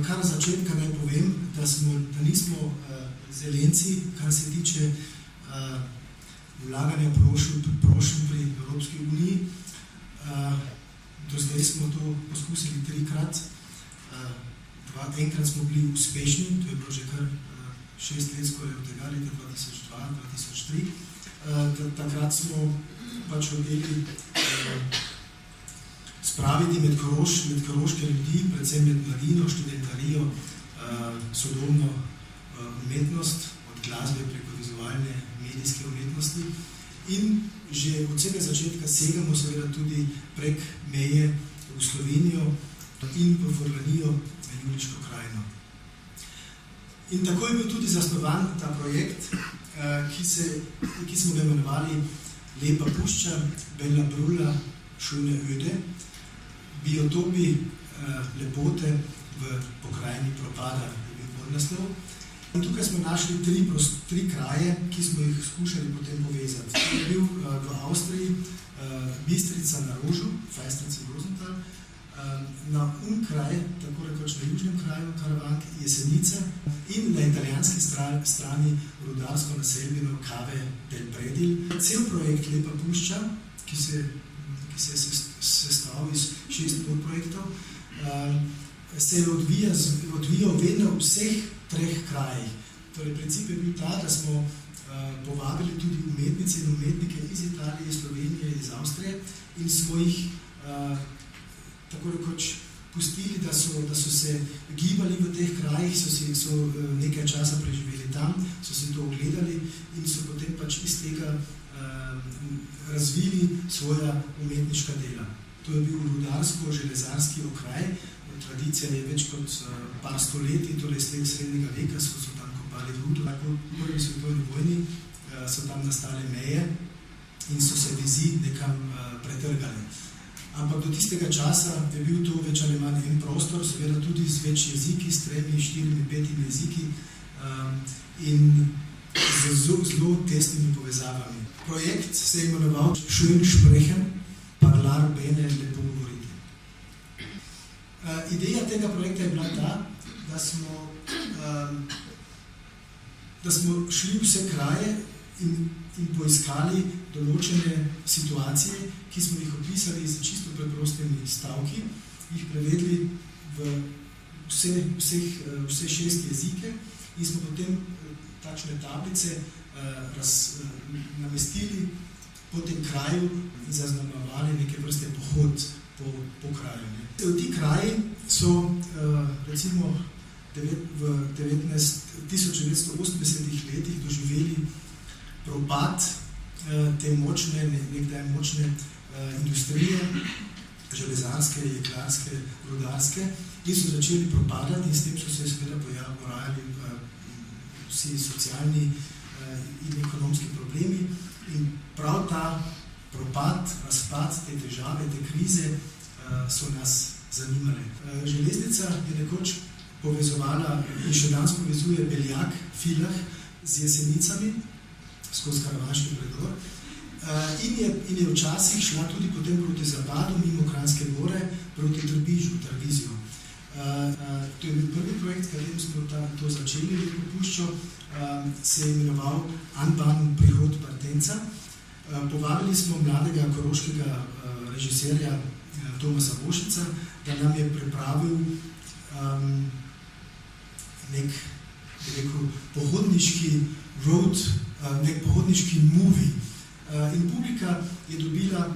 kar začetka naj povem, da nismo zelenci, kar se tiče vlaganja prošenj pri Evropski uniji. Do zdaj smo to poskusili 3-krat. Enkrat smo bili uspešni, to je bilo že kar 6 let skoraj od tega, leta 2002-2003. Takrat smo pač hoteli spraviti med koroške ljudi, predvsem med mladino, študentarijo, sodobno umetnost, od glasbe preko vizualne medijske umetnosti. In že od vsega začetka segamo seveda tudi prek meje v Slovenijo in v Furlanijo na Juliško krajino. In tako je bil tudi zasnovan ta projekt, ki smo ga imenovali Lepa pušča, Bella Brulla, Schöne Öde, biotopi lepote v pokrajini propada, je bil podnaslov. In tukaj smo našli 3 kraje, ki smo jih skušali potem povezati. To je bil v Avstriji Bistrica na Rožu, Fajstrica Rosenthal, na kraj, tako rekoč na južnem kraju Karavank, Jesenice in na italijanski strani rudarsko naselbino Cave del Predil. Cel projekt Lepa pušča, ki se je sestavil iz 6 podprojektov, se je odvijal vedno v vseh 3 krajih. Torej, princip je bil ta, da smo povabili tudi umetnice in umetnike iz Italije, Slovenije, iz Avstrije in smo jih tako rekoč pustili, da so se gibali v teh krajih, so nekaj časa preživeli tam, so si to ogledali in so potem pač iz tega razvili svoja umetniška dela. To je bil rudarsko-železarski okraj. Tradicija je več kot par stoletij, torej sled srednjega veka, so tam kopali rudo. Po prvi svetovni vojni so tam nastale meje in so se vezi nekam pretrgali. Ampak do tistega časa je bil to več ali manj en prostor, seveda tudi z več jeziki, s 3, 4, 5 jeziki in z zelo tesnimi povezavami. Projekt se je imenoval Schön sprechen, parlar bene, lepo govoriti. Ideja tega projekta je bila ta, da smo šli vse kraje in poiskali določene situacije, ki smo jih opisali z čisto preprostimi stavki, jih prevedli v vse 6 jezike in smo potem takšne tablice namestili po tem kraju in zaznamovali neke vrste pohod po kraju. Ti kraji so recimo v 1980 letih doživeli propad te nekdaj močne industrije, železarske, jeklarske, rudarske, in so začeli propadati in s tem so se seveda porajali vsi socialni in ekonomski problemi. In prav ta propad, razpad, te težave, te krize so nas zanimale. Železnica je nekoč povezovala in še danes povezuje Beljak, Filah z Jesenicami skozi Karavanški predor in je včasih šla tudi potem proti zapadu, mimo Kranjske gore, proti Trbižu. To je bil prvi projekt, katerim smo to začeli, Lepo puščo, se je imenoval Anban prihod Partenca. Povabili smo mladega koroškega režiserja Tomasa Vošica, da nam je pripravil nek pohodniški road, nek pohodniški movie. In publika je dobila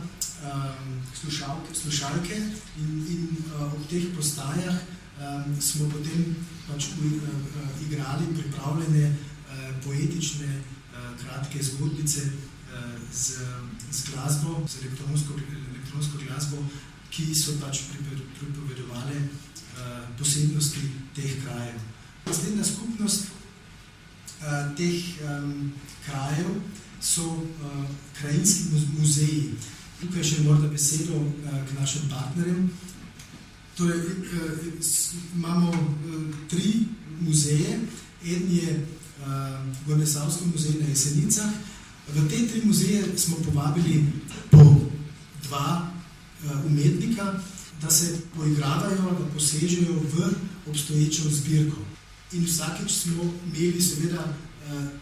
slušalke in ob teh postajah smo potem pač igrali pripravljene poetične kratke zgodbice z glasbo, z elektronsko glasbo, ki so pač pripovedovale posebnosti teh krajev. Naslednja skupnost teh krajev so krajinski muzeji. Tukaj še morda besedo k našim partnerjem. Torej, imamo 3 muzeje. En je Gornjesavski muzej na Jesenicah. V te 3 muzeje smo povabili po 2 umetnika, da se poigravajo, da posežejo v obstoječo zbirko. In vsakeč smo imeli seveda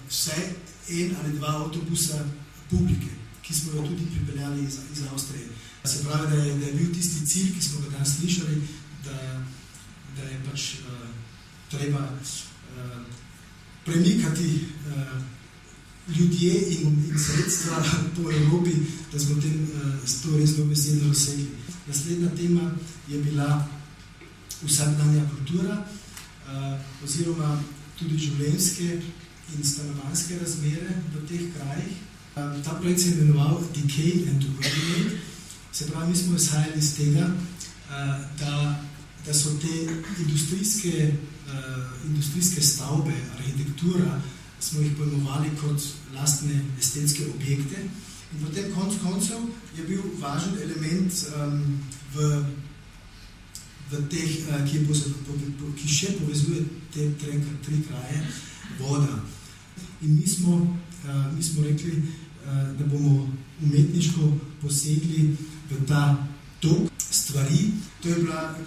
vsaj en ali dva avtobusa publike, ki smo jo tudi pripeljali iz Avstrije. Se pravi, da je bil tisti cilj, ki smo ga danes slišali, da je pač treba premikati ljudje in sredstva po Evropi, da smo to res dobesedno dosegli. Naslednja tema je bila vsakdanja kultura, oziroma tudi življenjske in stanovanjske razmere v teh krajih. Ta projekt se je imenoval Decay and Urbanate. Se pravi, mi smo izhajali iz tega, da so te industrijske stavbe, arhitektura, smo jih pojmovali kot lastne estetske objekte. In potem koncev je bil važen element v teh, ki še povezuje te tri kraje, voda. In mi smo rekli, da bomo umetniško posegli v ta tok stvari. To je bila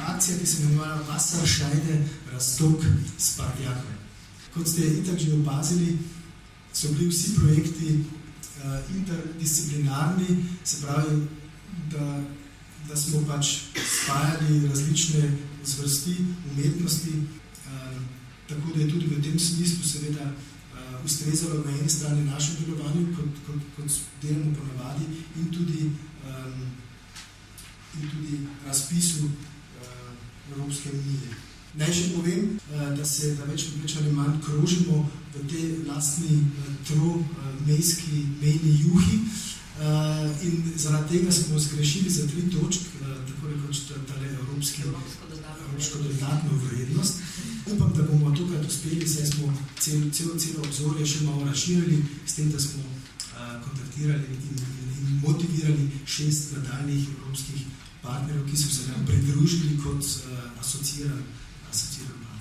akcija, ki se imenovala Wasserscheide Raztok Sparjake. Kot ste itak že opazili, so bili vsi projekti interdisciplinarni, se pravi, da smo pač spajali različne zvrsti umetnosti, tako da je tudi v tem smislu seveda ustrezalo na eni strani našem delovanju, kot delamo ponavadi, in tudi razpisu Evropske unije. Naj še povem, da več ali manj krožimo v te lastni tromejski mejni juhi, in zaradi tega smo zgrešili za 3 točk, tako rekoč tale evropsko dodatno vrednost. Upam, da bomo tukaj uspeli, saj smo celo obzorje še malo razširili, s tem, da smo kontaktirali in motivirali 6 nadaljnih evropskih partnerjev, ki so se nam pridružili kot asociiran partner.